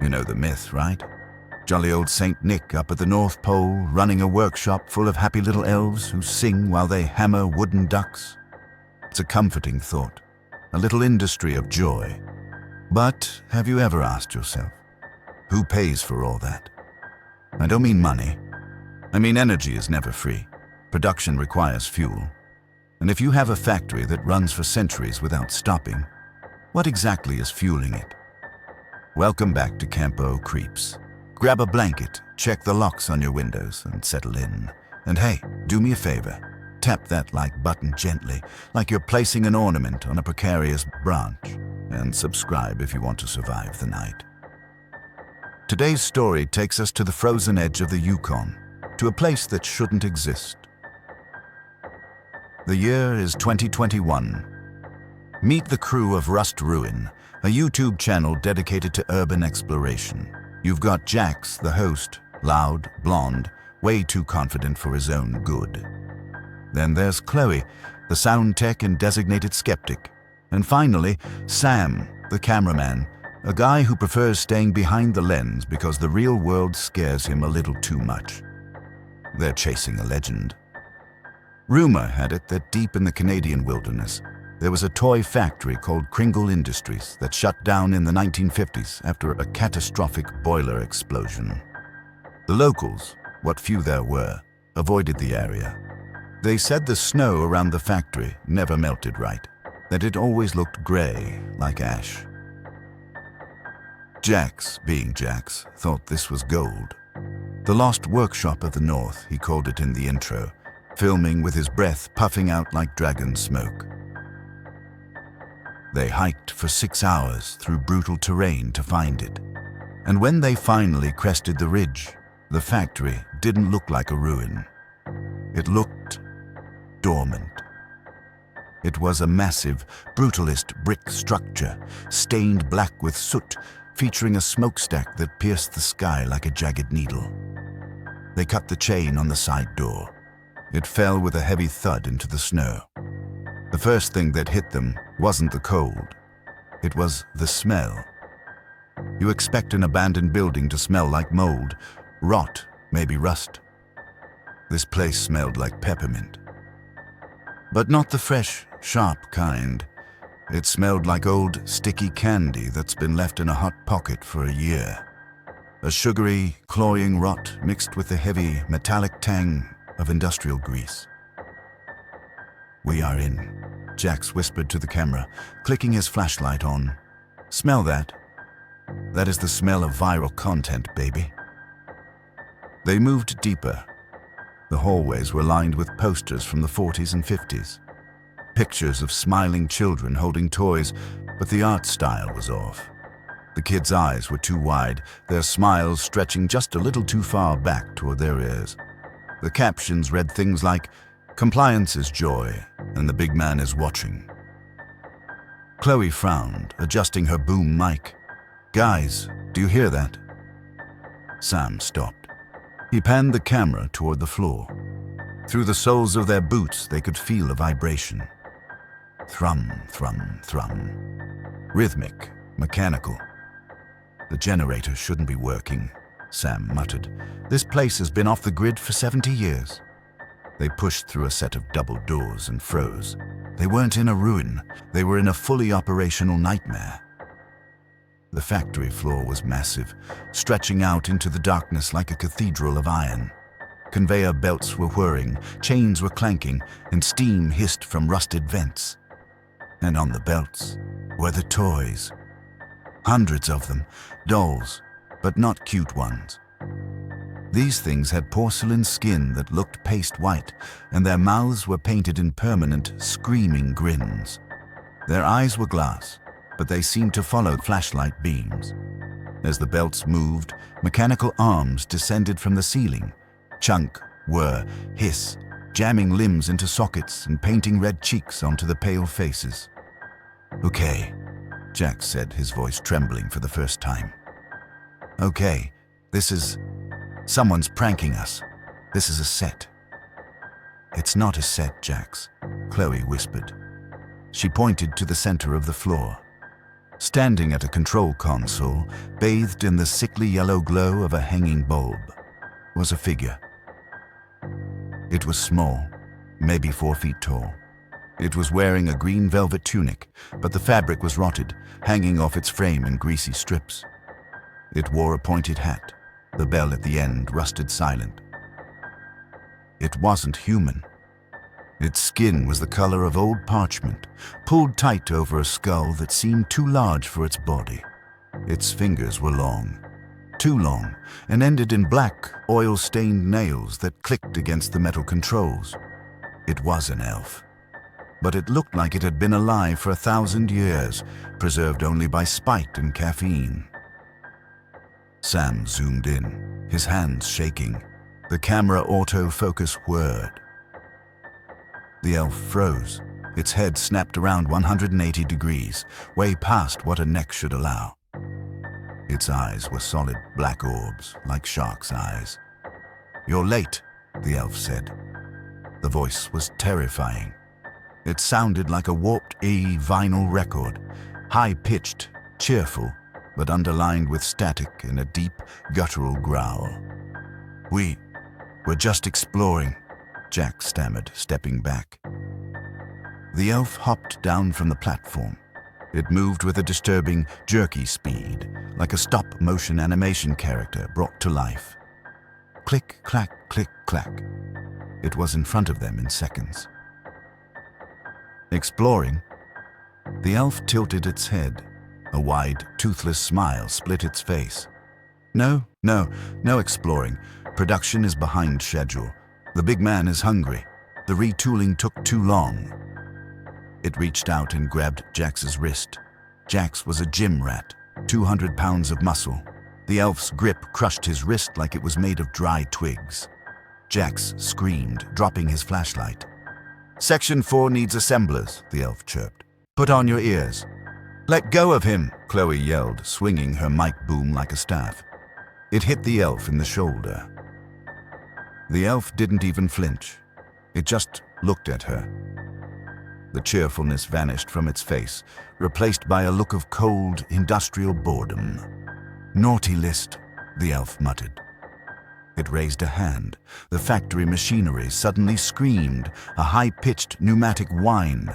You know the myth, right? Jolly old Saint Nick up at the North Pole, running a workshop full of happy little elves who sing while they hammer wooden ducks. It's a comforting thought, a little industry of joy. But have you ever asked yourself, who pays for all that? I don't mean money. I mean energy is never free. Production requires fuel. And if you have a factory that runs for centuries without stopping, what exactly is fueling it? Welcome back to Campo Creeps. Grab a blanket, check the locks on your windows, and settle in. And hey, do me a favor. Tap that like button gently, like you're placing an ornament on a precarious branch. And subscribe if you want to survive the night. Today's story takes us to the frozen edge of the Yukon, to a place that shouldn't exist. The year is 2021. Meet the crew of Rust Ruin, a YouTube channel dedicated to urban exploration. You've got Jax, the host, loud, blonde, way too confident for his own good. Then there's Chloe, the sound tech and designated skeptic. And finally, Sam, the cameraman, a guy who prefers staying behind the lens because the real world scares him a little too much. They're chasing a legend. Rumor had it that deep in the Canadian wilderness, there was a toy factory called Kringle Industries that shut down in the 1950s after a catastrophic boiler explosion. The locals, what few there were, avoided the area. They said the snow around the factory never melted right, that it always looked gray, like ash. Jax, being Jax, thought this was gold. The lost workshop of the North, he called it in the intro, filming with his breath puffing out like dragon smoke. They hiked for 6 hours through brutal terrain to find it. And when they finally crested the ridge, the factory didn't look like a ruin. It looked dormant. It was a massive, brutalist brick structure, stained black with soot, featuring a smokestack that pierced the sky like a jagged needle. They cut the chain on the side door. It fell with a heavy thud into the snow. The first thing that hit them wasn't the cold. It was the smell. You expect an abandoned building to smell like mold, rot, maybe rust. This place smelled like peppermint. But not the fresh, sharp kind. It smelled like old, sticky candy that's been left in a hot pocket for a year. A sugary, cloying rot mixed with the heavy, metallic tang of industrial grease. "We are in," Jax whispered to the camera, clicking his flashlight on. "Smell that? That is the smell of viral content, baby." They moved deeper. The hallways were lined with posters from the 40s and 50s. Pictures of smiling children holding toys, but the art style was off. The kids' eyes were too wide, their smiles stretching just a little too far back toward their ears. The captions read things like, "Compliance is joy, and the big man is watching." Chloe frowned, adjusting her boom mic. "Guys, do you hear that?" Sam stopped. He panned the camera toward the floor. Through the soles of their boots, they could feel a vibration. Thrum, thrum, thrum. Rhythmic, mechanical. "The generator shouldn't be working," Sam muttered. "This place has been off the grid for 70 years. They pushed through a set of double doors and froze. They weren't in a ruin. They were in a fully operational nightmare. The factory floor was massive, stretching out into the darkness like a cathedral of iron. Conveyor belts were whirring, chains were clanking, and steam hissed from rusted vents. And on the belts were the toys. Hundreds of them, dolls, but not cute ones. These things had porcelain skin that looked paste white, and their mouths were painted in permanent, screaming grins. Their eyes were glass, but they seemed to follow flashlight beams. As the belts moved, mechanical arms descended from the ceiling. Chunk, whir, hiss, jamming limbs into sockets and painting red cheeks onto the pale faces. "Okay," Jax said, his voice trembling for the first time. "Okay, someone's pranking us. This is a set." "It's not a set, Jax," Chloe whispered. She pointed to the center of the floor. Standing at a control console, bathed in the sickly yellow glow of a hanging bulb, was a figure. It was small, maybe 4 feet tall. It was wearing a green velvet tunic, but the fabric was rotted, hanging off its frame in greasy strips. It wore a pointed hat, the bell at the end rusted silent. It wasn't human. Its skin was the color of old parchment, pulled tight over a skull that seemed too large for its body. Its fingers were long, too long, and ended in black, oil-stained nails that clicked against the metal controls. It was an elf, but it looked like it had been alive for 1,000 years, preserved only by spite and caffeine. Sam zoomed in, his hands shaking. The camera autofocus whirred. The elf froze. Its head snapped around 180 degrees, way past what a neck should allow. Its eyes were solid black orbs, like shark's eyes. "You're late," the elf said. The voice was terrifying. It sounded like a warped vinyl record, high-pitched, cheerful, but underlined with static and a deep, guttural growl. We're just exploring," Jack stammered, stepping back. The elf hopped down from the platform. It moved with a disturbing, jerky speed, like a stop-motion animation character brought to life. Click, clack, click, clack. It was in front of them in seconds. Exploring? The elf tilted its head. A wide, toothless smile split its face. No exploring. Production is behind schedule. The big man is hungry. The retooling took too long. It reached out and grabbed Jax's wrist. Jax was a gym rat, 200 pounds of muscle. The elf's grip crushed his wrist like it was made of dry twigs. Jax screamed, dropping his flashlight. "Section 4 needs assemblers," the elf chirped. "Put on your ears." "Let go of him," Chloe yelled, swinging her mic boom like a staff. It hit the elf in the shoulder. The elf didn't even flinch. It just looked at her. The cheerfulness vanished from its face, replaced by a look of cold, industrial boredom. "Naughty list," the elf muttered. It raised a hand. The factory machinery suddenly screamed, a high-pitched pneumatic whine.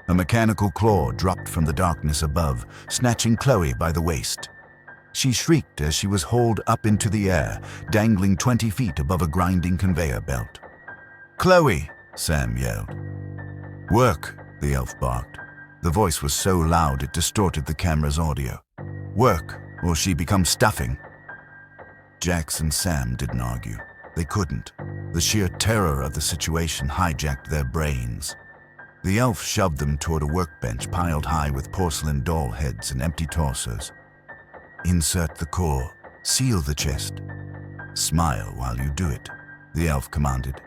A mechanical claw dropped from the darkness above, snatching Chloe by the waist. She shrieked as she was hauled up into the air, dangling 20 feet above a grinding conveyor belt. "Chloe!" Sam yelled. "Work!" the elf barked. The voice was so loud it distorted the camera's audio. "Work, or she becomes stuffing." Jax and Sam didn't argue. They couldn't. The sheer terror of the situation hijacked their brains. The elf shoved them toward a workbench piled high with porcelain doll heads and empty torsos. "Insert the core. Seal the chest. Smile while you do it," the elf commanded.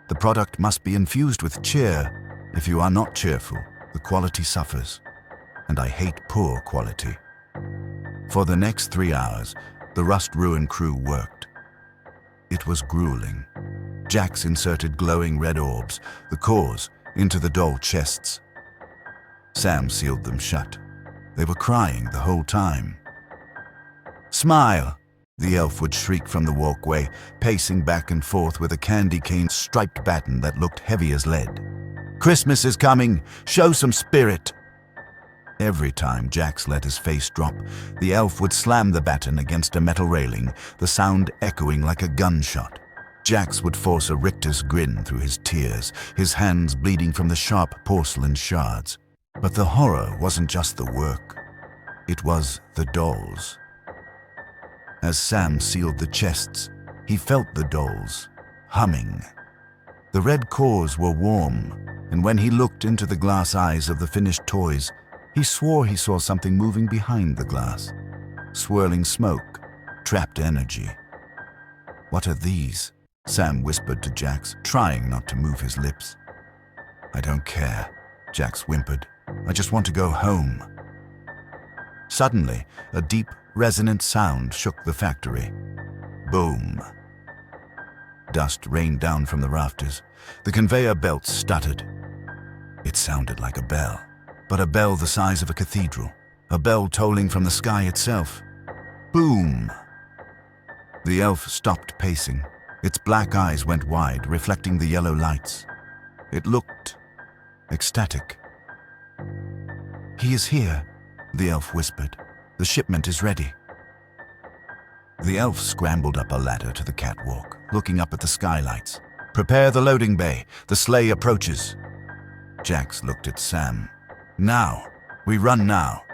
"The product must be infused with cheer. If you are not cheerful, the quality suffers. And I hate poor quality." For the next 3 hours, the Rust Ruin crew worked. It was grueling. Jax inserted glowing red orbs, the cores, into the doll chests. Sam sealed them shut. They were crying the whole time. "Smile!" the elf would shriek from the walkway, pacing back and forth with a candy cane striped baton that looked heavy as lead. "Christmas is coming! Show some spirit!" Every time Jax let his face drop, the elf would slam the baton against a metal railing, the sound echoing like a gunshot. Jax would force a rictus grin through his tears, his hands bleeding from the sharp porcelain shards. But the horror wasn't just the work. It was the dolls. As Sam sealed the chests, he felt the dolls, humming. The red cores were warm, and when he looked into the glass eyes of the finished toys, he swore he saw something moving behind the glass. Swirling smoke, trapped energy. "What are these?" Sam whispered to Jax, trying not to move his lips. "I don't care," Jax whimpered. "I just want to go home." Suddenly, a deep, resonant sound shook the factory. Boom. Dust rained down from the rafters. The conveyor belts stuttered. It sounded like a bell, but a bell the size of a cathedral. a bell tolling from the sky itself. Boom! The elf stopped pacing. Its black eyes went wide, reflecting the yellow lights. It looked ecstatic. "He is here," the elf whispered. "The shipment is ready." The elf scrambled up a ladder to the catwalk, looking up at the skylights. "Prepare the loading bay. The sleigh approaches." Jax looked at Sam. "Now. We run now.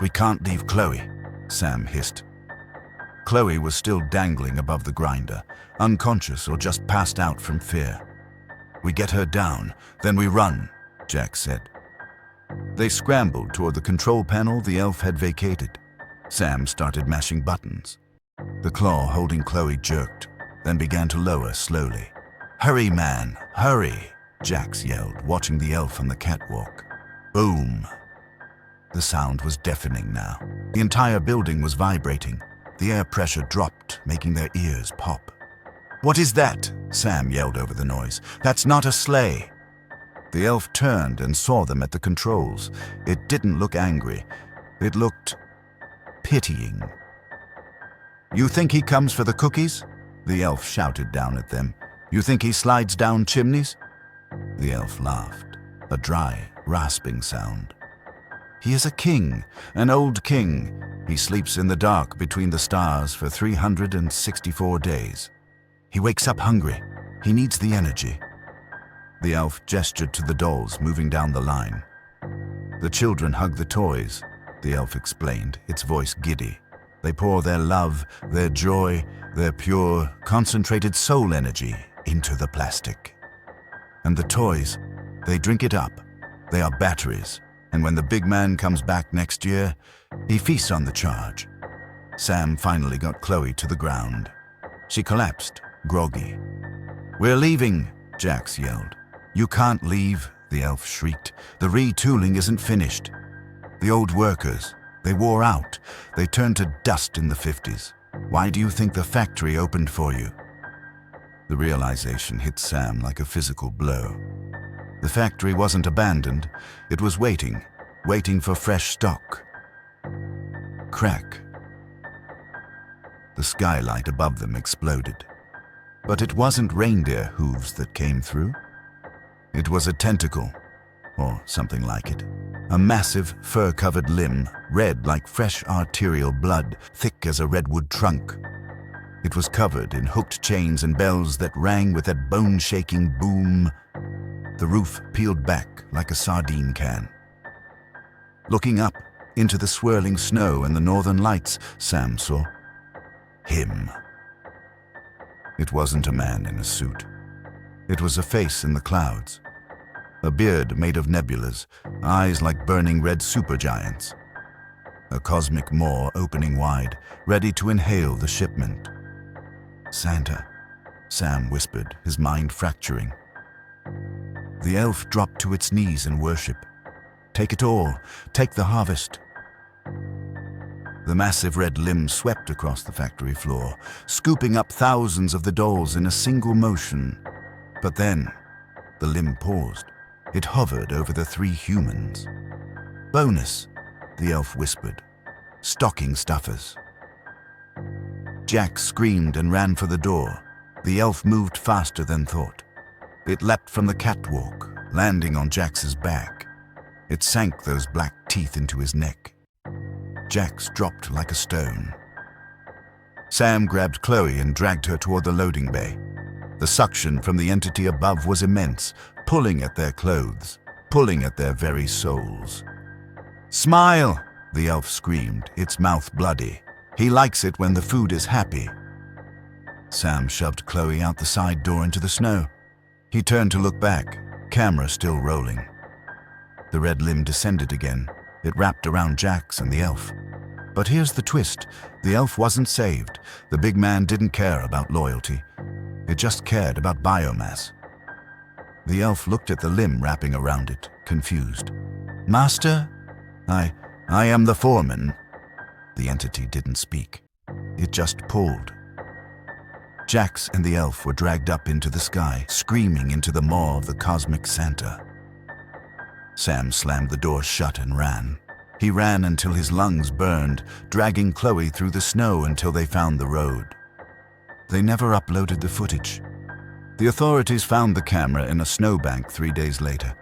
We can't leave Chloe," Sam hissed. Chloe was still dangling above the grinder, unconscious or just passed out from fear. "We get her down, then we run," Jax said. They scrambled toward the control panel the elf had vacated. Sam started mashing buttons. The claw holding Chloe jerked, then began to lower slowly. "Hurry, man, hurry!" Jax yelled, watching the elf on the catwalk. Boom! The sound was deafening now. The entire building was vibrating. The air pressure dropped, making their ears pop. "What is that?" Sam yelled over the noise. "That's not a sleigh." The elf turned and saw them at the controls. It didn't look angry. It looked pitying. "You think he comes for the cookies?" The elf shouted down at them. "You think he slides down chimneys?" The elf laughed, a dry, rasping sound. "He is a king, an old king. He sleeps in the dark between the stars for 364 days. He wakes up hungry. He needs the energy." The elf gestured to the dolls moving down the line. "The children hug the toys," the elf explained, its voice giddy. "They pour their love, their joy, their pure, concentrated soul energy into the plastic. And the toys, they drink it up. They are batteries. And when the big man comes back next year, he feasts on the charge." Sam finally got Chloe to the ground. She collapsed, groggy. "We're leaving," Jax yelled. "You can't leave," the elf shrieked. "The retooling isn't finished. The old workers, they wore out. They turned to dust in the 50s. Why do you think the factory opened for you?" The realization hit Sam like a physical blow. The factory wasn't abandoned. It was waiting for fresh stock. Crack. The skylight above them exploded. But it wasn't reindeer hooves that came through. It was a tentacle, or something like it. A massive, fur-covered limb, red like fresh arterial blood, thick as a redwood trunk. It was covered in hooked chains and bells that rang with that bone-shaking boom. The roof peeled back like a sardine can. Looking up into the swirling snow and the northern lights, Sam saw him. It wasn't a man in a suit. It was a face in the clouds. A beard made of nebulas, eyes like burning red supergiants. A cosmic maw opening wide, ready to inhale the shipment. "Santa," Sam whispered, his mind fracturing. The elf dropped to its knees in worship. "Take it all. Take the harvest." The massive red limb swept across the factory floor, scooping up thousands of the dolls in a single motion. But then, the limb paused. It hovered over the 3 humans. "Bonus," the elf whispered. "Stocking stuffers." Jack screamed and ran for the door. The elf moved faster than thought. It leapt from the catwalk, landing on Jax's back. It sank those black teeth into his neck. Jax dropped like a stone. Sam grabbed Chloe and dragged her toward the loading bay. The suction from the entity above was immense, pulling at their clothes, pulling at their very souls. "Smile!" the elf screamed, its mouth bloody. "He likes it when the food is happy." Sam shoved Chloe out the side door into the snow. He turned to look back, camera still rolling. The red limb descended again. It wrapped around Jax and the elf. But here's the twist. The elf wasn't saved. The big man didn't care about loyalty. It just cared about biomass. The elf looked at the limb wrapping around it, confused. "Master? I am the foreman." The entity didn't speak. It just pulled. Jax and the elf were dragged up into the sky, screaming into the maw of the cosmic Santa. Sam slammed the door shut and ran. He ran until his lungs burned, dragging Chloe through the snow until they found the road. They never uploaded the footage. The authorities found the camera in a snowbank 3 days later.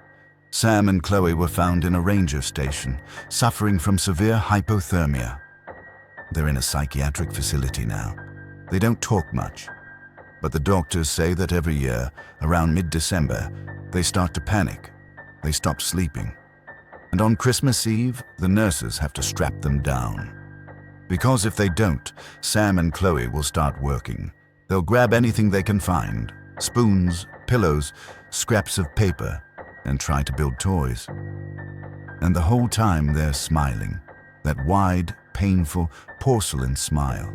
Sam and Chloe were found in a ranger station, suffering from severe hypothermia. They're in a psychiatric facility now. They don't talk much, but the doctors say that every year, around mid-December, they start to panic. They stop sleeping. And on Christmas Eve, the nurses have to strap them down. Because if they don't, Sam and Chloe will start working. They'll grab anything they can find, spoons, pillows, scraps of paper, and try to build toys. And the whole time they're smiling, that wide, painful porcelain smile.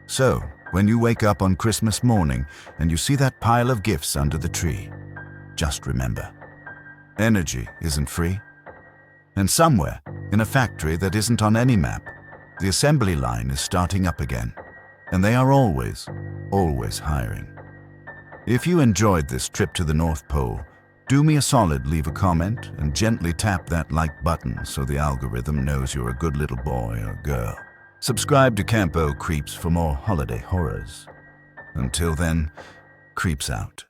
So, when you wake up on Christmas morning and you see that pile of gifts under the tree, just remember, energy isn't free. And somewhere, in a factory that isn't on any map, the assembly line is starting up again. And they are always hiring. If you enjoyed this trip to the North Pole, do me a solid, leave a comment and gently tap that like button so the algorithm knows you're a good little boy or girl. Subscribe to Campo Creeps for more holiday horrors. Until then, creeps out.